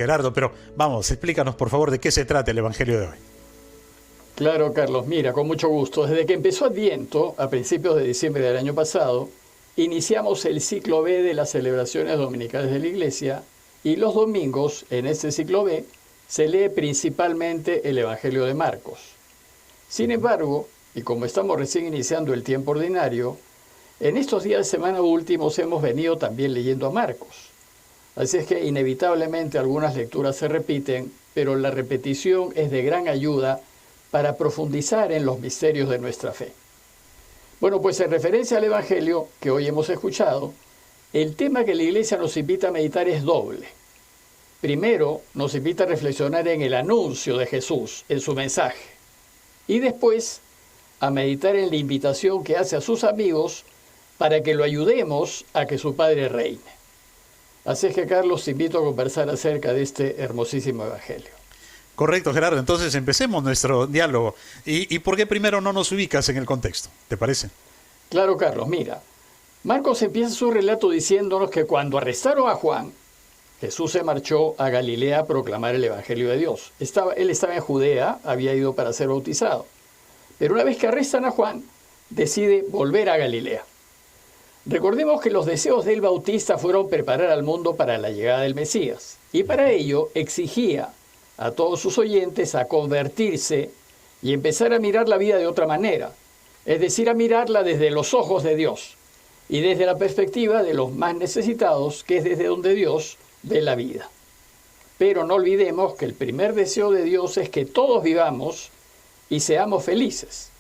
Gerardo, pero vamos, explícanos por favor de qué se trata el Evangelio de hoy. Claro, Carlos, mira, con mucho gusto. Desde que empezó Adviento, a principios de diciembre del año pasado, iniciamos el ciclo B de las celebraciones dominicales de la Iglesia y los domingos, en este ciclo B, se lee principalmente el Evangelio de Marcos. Sin embargo, y como estamos recién iniciando el tiempo ordinario, en estos días de semana últimos hemos venido también leyendo a Marcos. Así es que inevitablemente algunas lecturas se repiten, pero la repetición es de gran ayuda para profundizar en los misterios de nuestra fe. Bueno, pues en referencia al Evangelio que hoy hemos escuchado, el tema que la Iglesia nos invita a meditar es doble. Primero, nos invita a reflexionar en el anuncio de Jesús, en su mensaje, y después a meditar en la invitación que hace a sus amigos para que lo ayudemos a que su Padre reine. Así es que, Carlos, te invito a conversar acerca de este hermosísimo Evangelio. Correcto, Gerardo. Entonces empecemos nuestro diálogo. ¿Y por qué primero no nos ubicas en el contexto? ¿Te parece? Claro, Carlos, mira. Marcos empieza su relato diciéndonos que cuando arrestaron a Juan, Jesús se marchó a Galilea a proclamar el Evangelio de Dios. Él estaba en Judea, había ido para ser bautizado. Pero una vez que arrestan a Juan, decide volver a Galilea. Recordemos que los deseos del Bautista fueron preparar al mundo para la llegada del Mesías, y para ello exigía a todos sus oyentes a convertirse y empezar a mirar la vida de otra manera, es decir, a mirarla desde los ojos de Dios y desde la perspectiva de los más necesitados, que es desde donde Dios ve la vida. Pero no olvidemos que el primer deseo de Dios es que todos vivamos y seamos felices.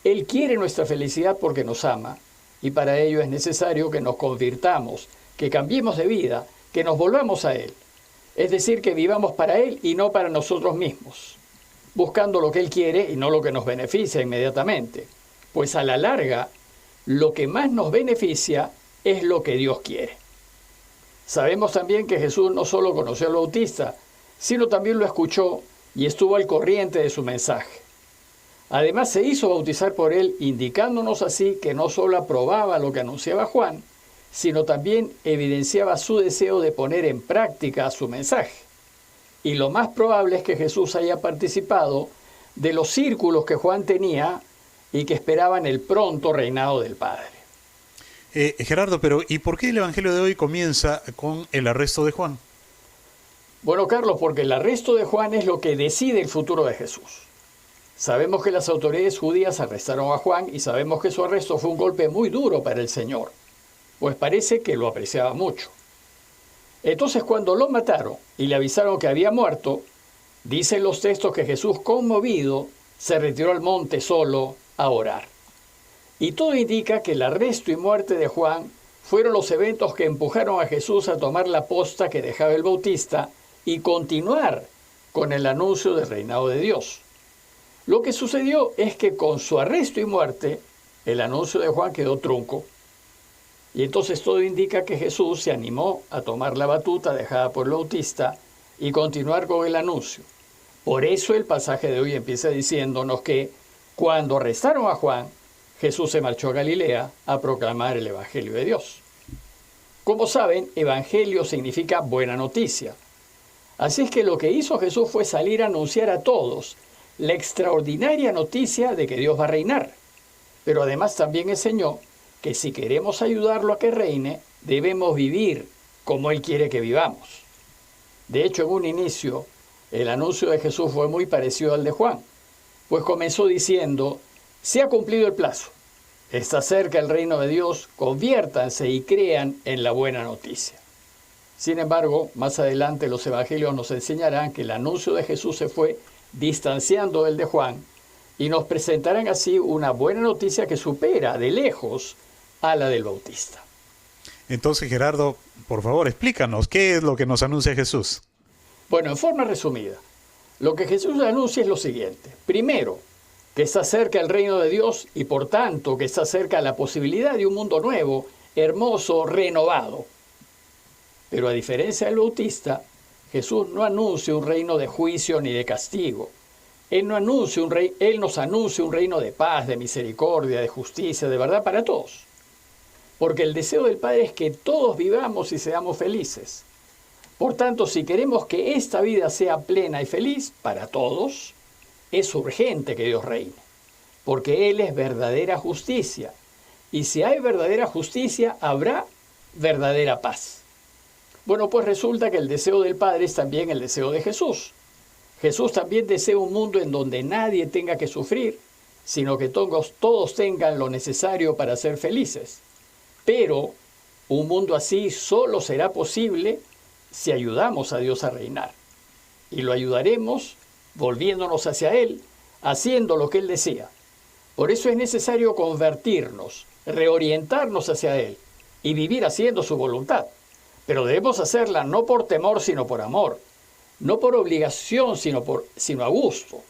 Él quiere nuestra felicidad porque nos ama, y para ello es necesario que nos convirtamos, que cambiemos de vida, que nos volvamos a Él. Es decir, que vivamos para Él y no para nosotros mismos, buscando lo que Él quiere y no lo que nos beneficia inmediatamente. Pues a la larga, lo que más nos beneficia es lo que Dios quiere. Sabemos también que Jesús no solo conoció al Bautista, sino también lo escuchó y estuvo al corriente de su mensaje. Además se hizo bautizar por él, indicándonos así que no solo aprobaba lo que anunciaba Juan, sino también evidenciaba su deseo de poner en práctica su mensaje. Y lo más probable es que Jesús haya participado de los círculos que Juan tenía y que esperaban el pronto reinado del Padre. Gerardo, pero ¿y por qué el Evangelio de hoy comienza con el arresto de Juan? Bueno, Carlos, porque el arresto de Juan es lo que decide el futuro de Jesús. Sabemos que las autoridades judías arrestaron a Juan y sabemos que su arresto fue un golpe muy duro para el Señor, pues parece que lo apreciaba mucho. Entonces, cuando lo mataron y le avisaron que había muerto, dicen los textos que Jesús, conmovido, se retiró al monte solo a orar. Y todo indica que el arresto y muerte de Juan fueron los eventos que empujaron a Jesús a tomar la posta que dejaba el Bautista y continuar con el anuncio del reinado de Dios. Lo que sucedió es que con su arresto y muerte, el anuncio de Juan quedó trunco. Y entonces todo indica que Jesús se animó a tomar la batuta dejada por el Bautista y continuar con el anuncio. Por eso el pasaje de hoy empieza diciéndonos que cuando arrestaron a Juan, Jesús se marchó a Galilea a proclamar el Evangelio de Dios. Como saben, Evangelio significa buena noticia. Así es que lo que hizo Jesús fue salir a anunciar a todos la extraordinaria noticia de que Dios va a reinar. Pero además también enseñó que si queremos ayudarlo a que reine, debemos vivir como Él quiere que vivamos. De hecho, en un inicio, el anuncio de Jesús fue muy parecido al de Juan, pues comenzó diciendo: se ha cumplido el plazo, está cerca el reino de Dios, conviértanse y crean en la buena noticia. Sin embargo, más adelante los evangelios nos enseñarán que el anuncio de Jesús se fue distanciando del de Juan y nos presentarán así una buena noticia que supera de lejos a la del Bautista. Entonces, Gerardo, por favor, explícanos, ¿qué es lo que nos anuncia Jesús? Bueno, en forma resumida, lo que Jesús anuncia es lo siguiente. Primero, que está cerca el reino de Dios y por tanto que está cerca la posibilidad de un mundo nuevo, hermoso, renovado. Pero a diferencia del Bautista, Jesús no anuncia un reino de juicio ni de castigo. Él nos anuncia un reino de paz, de misericordia, de justicia, de verdad para todos. Porque el deseo del Padre es que todos vivamos y seamos felices. Por tanto, si queremos que esta vida sea plena y feliz para todos, es urgente que Dios reine, porque Él es verdadera justicia. Y si hay verdadera justicia, habrá verdadera paz. Bueno, pues resulta que el deseo del Padre es también el deseo de Jesús. Jesús también desea un mundo en donde nadie tenga que sufrir, sino que todos tengan lo necesario para ser felices. Pero un mundo así solo será posible si ayudamos a Dios a reinar. Y lo ayudaremos volviéndonos hacia Él, haciendo lo que Él desea. Por eso es necesario convertirnos, reorientarnos hacia Él y vivir haciendo su voluntad. Pero debemos hacerla no por temor, sino por amor. No por obligación, sino a gusto.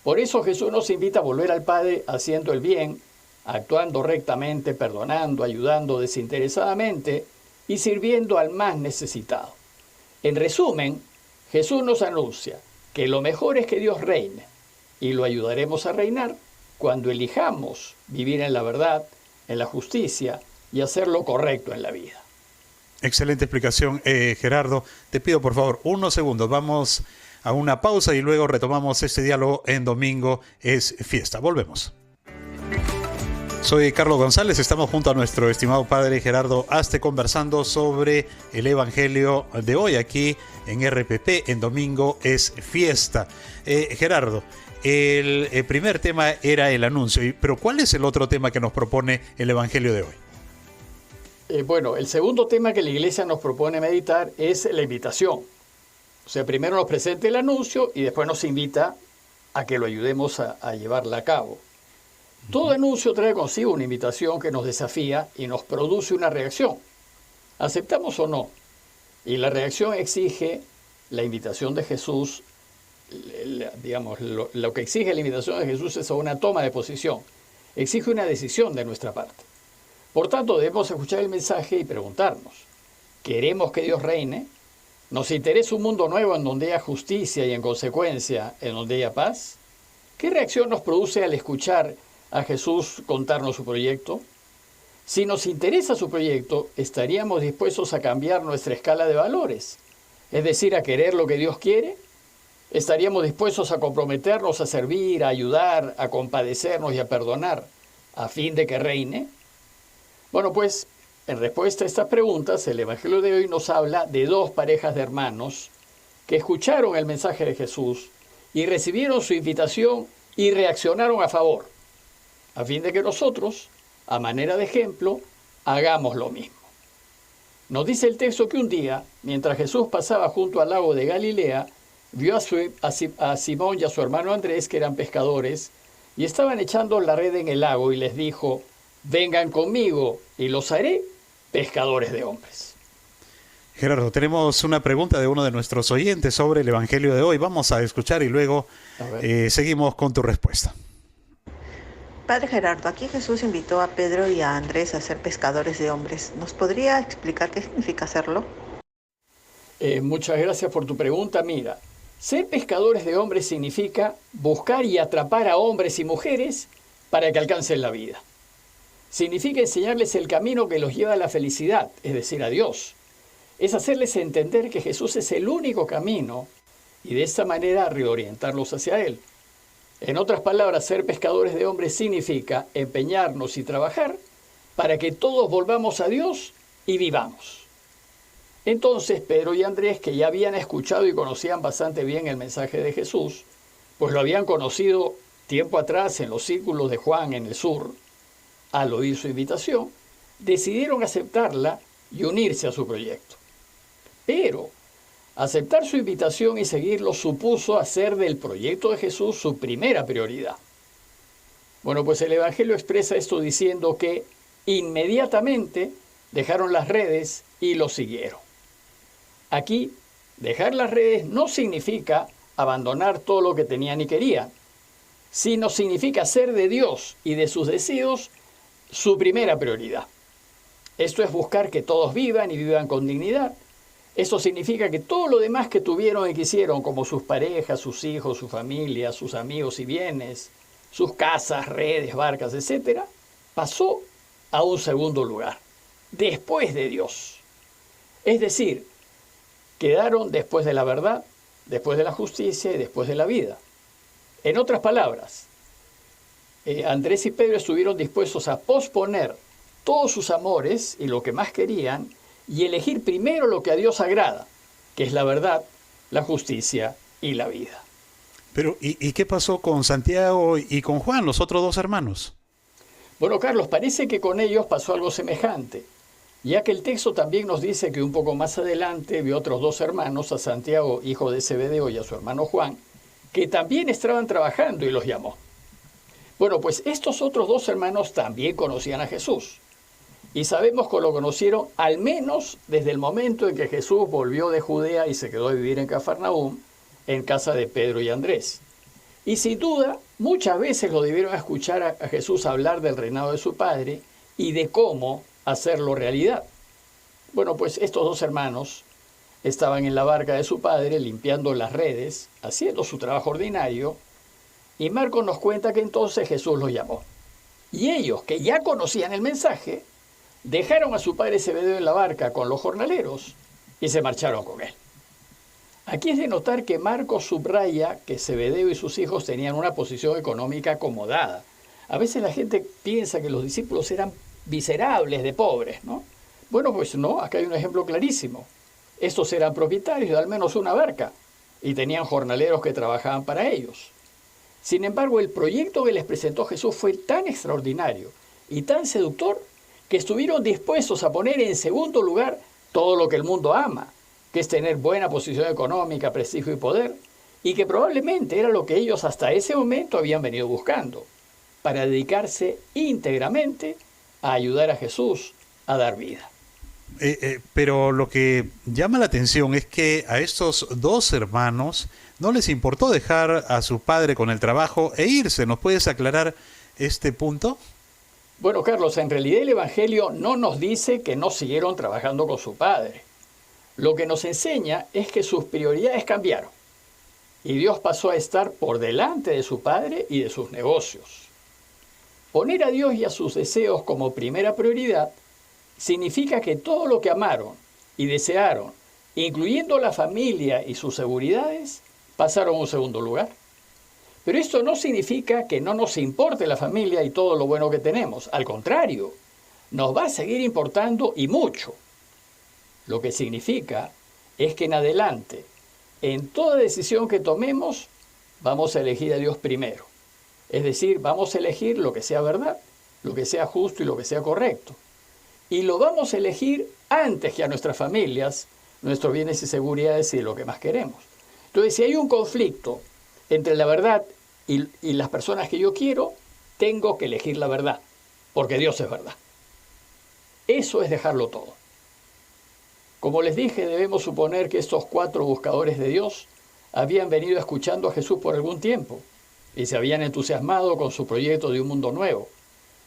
Por eso Jesús nos invita a volver al Padre haciendo el bien, actuando rectamente, perdonando, ayudando desinteresadamente y sirviendo al más necesitado. En resumen, Jesús nos anuncia que lo mejor es que Dios reine y lo ayudaremos a reinar cuando elijamos vivir en la verdad, en la justicia y hacer lo correcto en la vida. Excelente explicación, Gerardo. Te pido por favor unos segundos. Vamos a una pausa y luego retomamos este diálogo en Domingo es Fiesta. Volvemos. Soy Carlos González, estamos junto a nuestro estimado padre Gerardo Aste conversando sobre el Evangelio de hoy aquí en RPP, en Domingo es Fiesta. Gerardo, el primer tema era el anuncio, pero ¿cuál es el otro tema que nos propone el Evangelio de hoy? Bueno, el segundo tema que la Iglesia nos propone meditar es la invitación. O sea, primero nos presenta el anuncio y después nos invita a que lo ayudemos a llevarla a cabo. Todo anuncio trae consigo una invitación que nos desafía y nos produce una reacción. ¿Aceptamos o no? Y la reacción exige la invitación de Jesús, digamos, lo que exige la invitación de Jesús es una toma de posición. Exige una decisión de nuestra parte. Por tanto, debemos escuchar el mensaje y preguntarnos, ¿queremos que Dios reine? ¿Nos interesa un mundo nuevo en donde haya justicia y en consecuencia en donde haya paz? ¿Qué reacción nos produce al escuchar a Jesús contarnos su proyecto? Si nos interesa su proyecto, estaríamos dispuestos a cambiar nuestra escala de valores, es decir, a querer lo que Dios quiere. ¿Estaríamos dispuestos a comprometernos a servir, a ayudar, a compadecernos y a perdonar a fin de que reine? Bueno, pues, en respuesta a estas preguntas, el Evangelio de hoy nos habla de dos parejas de hermanos que escucharon el mensaje de Jesús y recibieron su invitación y reaccionaron a favor, a fin de que nosotros, a manera de ejemplo, hagamos lo mismo. Nos dice el texto que un día, mientras Jesús pasaba junto al lago de Galilea, vio a Simón y a su hermano Andrés, que eran pescadores, y estaban echando la red en el lago, y les dijo, vengan conmigo y los haré pescadores de hombres. Gerardo, tenemos una pregunta de uno de nuestros oyentes sobre el Evangelio de hoy. Vamos a escuchar y luego seguimos con tu respuesta. Padre Gerardo, aquí Jesús invitó a Pedro y a Andrés a ser pescadores de hombres. ¿Nos podría explicar qué significa hacerlo? Muchas gracias por tu pregunta. Mira, ser pescadores de hombres significa buscar y atrapar a hombres y mujeres para que alcancen la vida. Significa enseñarles el camino que los lleva a la felicidad, es decir, a Dios. Es hacerles entender que Jesús es el único camino y de esta manera reorientarlos hacia Él. En otras palabras, ser pescadores de hombres significa empeñarnos y trabajar para que todos volvamos a Dios y vivamos. Entonces Pedro y Andrés, que ya habían escuchado y conocían bastante bien el mensaje de Jesús, pues lo habían conocido tiempo atrás en los círculos de Juan en el sur, al oír su invitación, decidieron aceptarla y unirse a su proyecto. Pero aceptar su invitación y seguirlo supuso hacer del proyecto de Jesús su primera prioridad. Bueno, pues el Evangelio expresa esto diciendo que inmediatamente dejaron las redes y lo siguieron. Aquí, dejar las redes no significa abandonar todo lo que tenían y querían, sino significa hacer de Dios y de sus deseos su primera prioridad. Esto es buscar que todos vivan y vivan con dignidad. Esto significa que todo lo demás que tuvieron y quisieron, como sus parejas, sus hijos, su familia, sus amigos y bienes, sus casas, redes, barcas, etc., pasó a un segundo lugar, después de Dios. Es decir, quedaron después de la verdad, después de la justicia y después de la vida. En otras palabras, Andrés y Pedro estuvieron dispuestos a posponer todos sus amores y lo que más querían y elegir primero lo que a Dios agrada, que es la verdad, la justicia y la vida. Pero, ¿y qué pasó con Santiago y con Juan, los otros dos hermanos? Bueno, Carlos, parece que con ellos pasó algo semejante, ya que el texto también nos dice que un poco más adelante vio otros dos hermanos, a Santiago, hijo de Zebedeo, y a su hermano Juan, que también estaban trabajando y los llamó. Bueno, pues estos otros dos hermanos también conocían a Jesús. Y sabemos que lo conocieron al menos desde el momento en que Jesús volvió de Judea y se quedó a vivir en Cafarnaúm, en casa de Pedro y Andrés. Y sin duda, muchas veces lo debieron escuchar a Jesús hablar del reinado de su Padre y de cómo hacerlo realidad. Bueno, pues estos dos hermanos estaban en la barca de su padre limpiando las redes, haciendo su trabajo ordinario, y Marcos nos cuenta que entonces Jesús los llamó. Y ellos, que ya conocían el mensaje, dejaron a su padre Zebedeo en la barca con los jornaleros y se marcharon con él. Aquí es de notar que Marcos subraya que Zebedeo y sus hijos tenían una posición económica acomodada. A veces la gente piensa que los discípulos eran miserables de pobres, ¿no? Bueno, pues no, acá hay un ejemplo clarísimo. Estos eran propietarios de al menos una barca y tenían jornaleros que trabajaban para ellos. Sin embargo, el proyecto que les presentó Jesús fue tan extraordinario y tan seductor que estuvieron dispuestos a poner en segundo lugar todo lo que el mundo ama, que es tener buena posición económica, prestigio y poder, y que probablemente era lo que ellos hasta ese momento habían venido buscando, para dedicarse íntegramente a ayudar a Jesús a dar vida. Pero lo que llama la atención es que a estos dos hermanos no les importó dejar a su padre con el trabajo e irse. ¿Nos puedes aclarar este punto? Bueno, Carlos, en realidad el Evangelio no nos dice que no siguieron trabajando con su padre. Lo que nos enseña es que sus prioridades cambiaron y Dios pasó a estar por delante de su padre y de sus negocios. Poner a Dios y a sus deseos como primera prioridad significa que todo lo que amaron y desearon, incluyendo la familia y sus seguridades, pasaron a un segundo lugar. Pero esto no significa que no nos importe la familia y todo lo bueno que tenemos. Al contrario, nos va a seguir importando y mucho. Lo que significa es que en adelante, en toda decisión que tomemos, vamos a elegir a Dios primero. Es decir, vamos a elegir lo que sea verdad, lo que sea justo y lo que sea correcto. Y lo vamos a elegir antes que a nuestras familias, nuestros bienes y seguridades y lo que más queremos. Entonces, si hay un conflicto entre la verdad y las personas que yo quiero, tengo que elegir la verdad, porque Dios es verdad. Eso es dejarlo todo. Como les dije, debemos suponer que estos 4 buscadores de Dios habían venido escuchando a Jesús por algún tiempo y se habían entusiasmado con su proyecto de un mundo nuevo.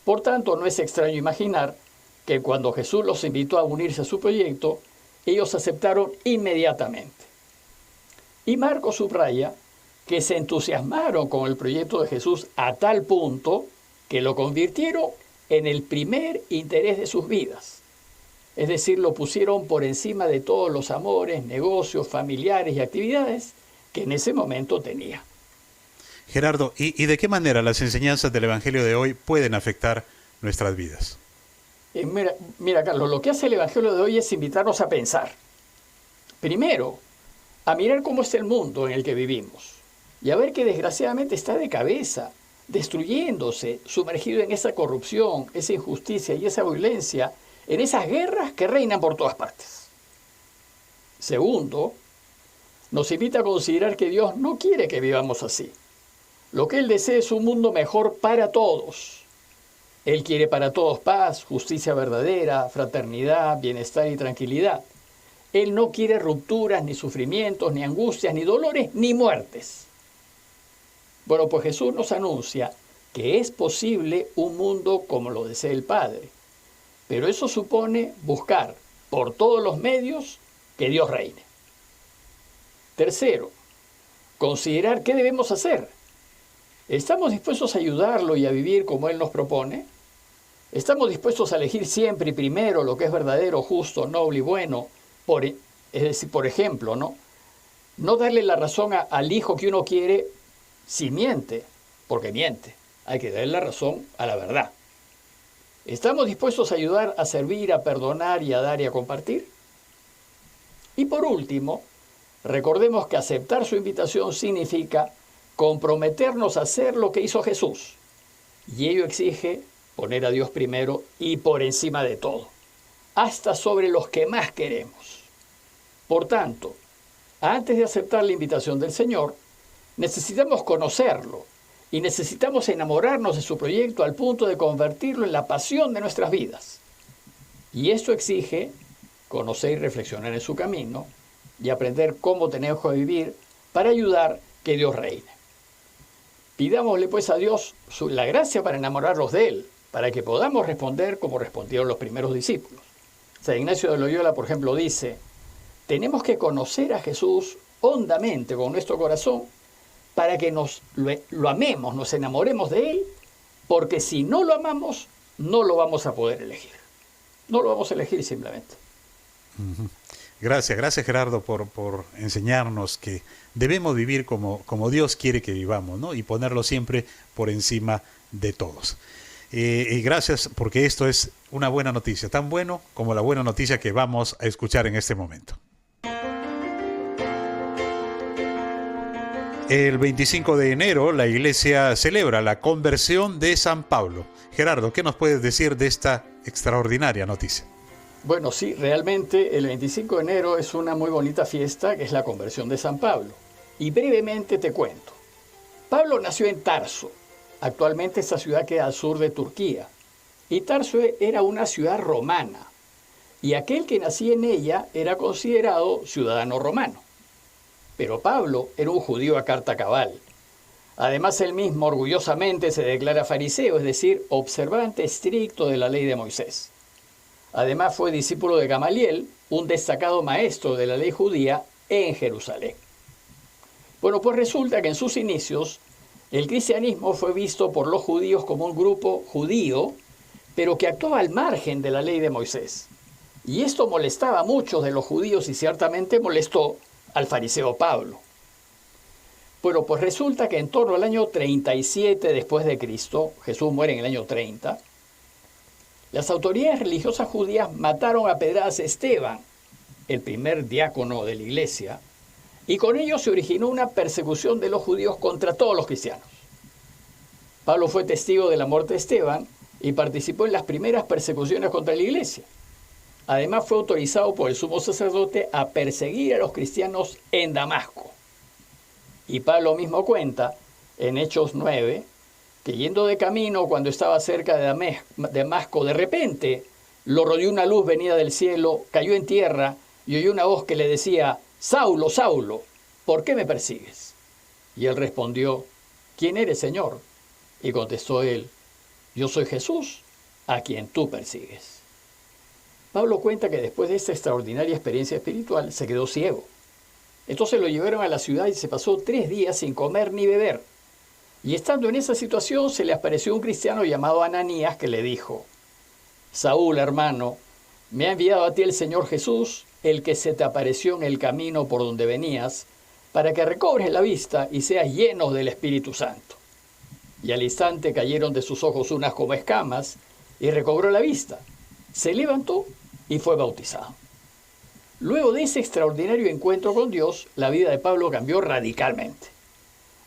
Por tanto, no es extraño imaginar que cuando Jesús los invitó a unirse a su proyecto, ellos aceptaron inmediatamente. Y Marcos subraya que se entusiasmaron con el proyecto de Jesús a tal punto que lo convirtieron en el primer interés de sus vidas. Es decir, lo pusieron por encima de todos los amores, negocios, familiares y actividades que en ese momento tenía. Gerardo, ¿y de qué manera las enseñanzas del Evangelio de hoy pueden afectar nuestras vidas? Mira, Carlos, lo que hace el Evangelio de hoy es invitarnos a pensar. Primero, a mirar cómo está el mundo en el que vivimos y a ver que desgraciadamente está de cabeza, destruyéndose, sumergido en esa corrupción, esa injusticia y esa violencia, en esas guerras que reinan por todas partes. Segundo, nos invita a considerar que Dios no quiere que vivamos así. Lo que Él desea es un mundo mejor para todos. Él quiere para todos paz, justicia verdadera, fraternidad, bienestar y tranquilidad. Él no quiere rupturas, ni sufrimientos, ni angustias, ni dolores, ni muertes. Bueno, pues Jesús nos anuncia que es posible un mundo como lo desea el Padre. Pero eso supone buscar por todos los medios que Dios reine. Tercero, considerar qué debemos hacer. ¿Estamos dispuestos a ayudarlo y a vivir como Él nos propone? ¿Estamos dispuestos a elegir siempre y primero lo que es verdadero, justo, noble y bueno, por Es decir, por ejemplo, no darle la razón al hijo que uno quiere si miente, porque miente. Hay que darle la razón a la verdad. ¿Estamos dispuestos a ayudar, a servir, a perdonar y a dar y a compartir? Y por último, recordemos que aceptar su invitación significa comprometernos a hacer lo que hizo Jesús. Y ello exige poner a Dios primero y por encima de todo, hasta sobre los que más queremos. Por tanto, antes de aceptar la invitación del Señor, necesitamos conocerlo y necesitamos enamorarnos de su proyecto al punto de convertirlo en la pasión de nuestras vidas. Y esto exige conocer y reflexionar en su camino y aprender cómo tenemos que vivir para ayudar que Dios reine. Pidámosle pues a Dios la gracia para enamorarnos de Él, para que podamos responder como respondieron los primeros discípulos. San Ignacio de Loyola, por ejemplo, dice: tenemos que conocer a Jesús hondamente con nuestro corazón para que lo amemos, nos enamoremos de Él, porque si no lo amamos, no lo vamos a poder elegir. No lo vamos a elegir simplemente. Gracias Gerardo por enseñarnos que debemos vivir como Dios quiere que vivamos, ¿no? Y ponerlo siempre por encima de todos. Y gracias porque esto es una buena noticia, tan bueno como la buena noticia que vamos a escuchar en este momento. El 25 de enero la iglesia celebra la conversión de San Pablo. Gerardo, ¿qué nos puedes decir de esta extraordinaria noticia? Bueno, sí, realmente el 25 de enero es una muy bonita fiesta que es la conversión de San Pablo. Y brevemente te cuento. Pablo nació en Tarso. Actualmente esta ciudad queda al sur de Turquía. Y Tarso era una ciudad romana. Y aquel que nacía en ella era considerado ciudadano romano. Pero Pablo era un judío a carta cabal. Además, él mismo orgullosamente se declara fariseo, es decir, observante estricto de la ley de Moisés. Además, fue discípulo de Gamaliel, un destacado maestro de la ley judía en Jerusalén. Bueno, pues resulta que en sus inicios, el cristianismo fue visto por los judíos como un grupo judío, pero que actuaba al margen de la ley de Moisés. Y esto molestaba a muchos de los judíos y ciertamente molestó al fariseo Pablo. Bueno, pues resulta que en torno al año 37 después de Cristo, Jesús muere en el año 30, las autoridades religiosas judías mataron a pedradas a Esteban, el primer diácono de la iglesia, y con ello se originó una persecución de los judíos contra todos los cristianos. Pablo fue testigo de la muerte de Esteban y participó en las primeras persecuciones contra la iglesia. Además, fue autorizado por el sumo sacerdote a perseguir a los cristianos en Damasco. Y Pablo mismo cuenta, en Hechos 9, que yendo de camino, cuando estaba cerca de Damasco, de repente lo rodeó una luz venida del cielo, cayó en tierra y oyó una voz que le decía: Saulo, Saulo, ¿por qué me persigues? Y él respondió: ¿quién eres, Señor? Y contestó él: yo soy Jesús, a quien tú persigues. Pablo cuenta que después de esta extraordinaria experiencia espiritual se quedó ciego. Entonces lo llevaron a la ciudad y se pasó 3 días sin comer ni beber. Y estando en esa situación se le apareció un cristiano llamado Ananías que le dijo: Saúl, hermano, me ha enviado a ti el Señor Jesús, el que se te apareció en el camino por donde venías, para que recobres la vista y seas lleno del Espíritu Santo. Y al instante cayeron de sus ojos unas como escamas y recobró la vista. Se levantó y fue bautizado. Luego de ese extraordinario encuentro con Dios, la vida de Pablo cambió radicalmente.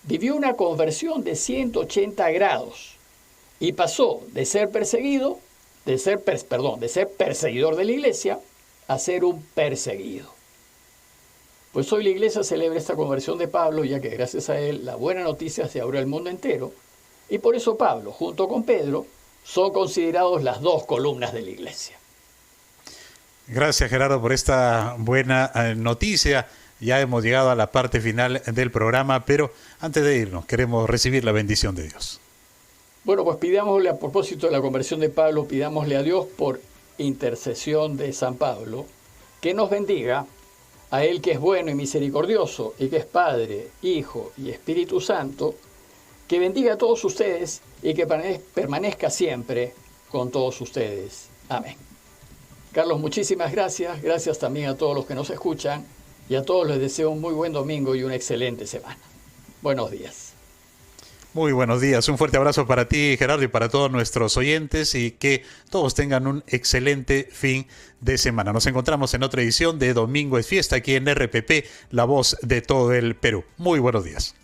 Vivió una conversión de 180 grados y pasó de ser perseguidor de la iglesia a ser un perseguido. Pues hoy la iglesia celebra esta conversión de Pablo, ya que gracias a él la buena noticia se abrió al mundo entero, y por eso Pablo, junto con Pedro, son considerados las 2 columnas de la iglesia. Gracias, Gerardo, por esta buena noticia. Ya hemos llegado a la parte final del programa, pero antes de irnos queremos recibir la bendición de Dios. Bueno, pues pidámosle, a propósito de la conversión de Pablo, pidámosle a Dios por intercesión de San Pablo, que nos bendiga, a Él que es bueno y misericordioso, y que es Padre, Hijo y Espíritu Santo, que bendiga a todos ustedes y que permanezca siempre con todos ustedes. Amén. Carlos, muchísimas gracias. Gracias también a todos los que nos escuchan y a todos les deseo un muy buen domingo y una excelente semana. Buenos días. Muy buenos días. Un fuerte abrazo para ti, Gerardo, y para todos nuestros oyentes y que todos tengan un excelente fin de semana. Nos encontramos en otra edición de Domingo es Fiesta aquí en RPP, la voz de todo el Perú. Muy buenos días.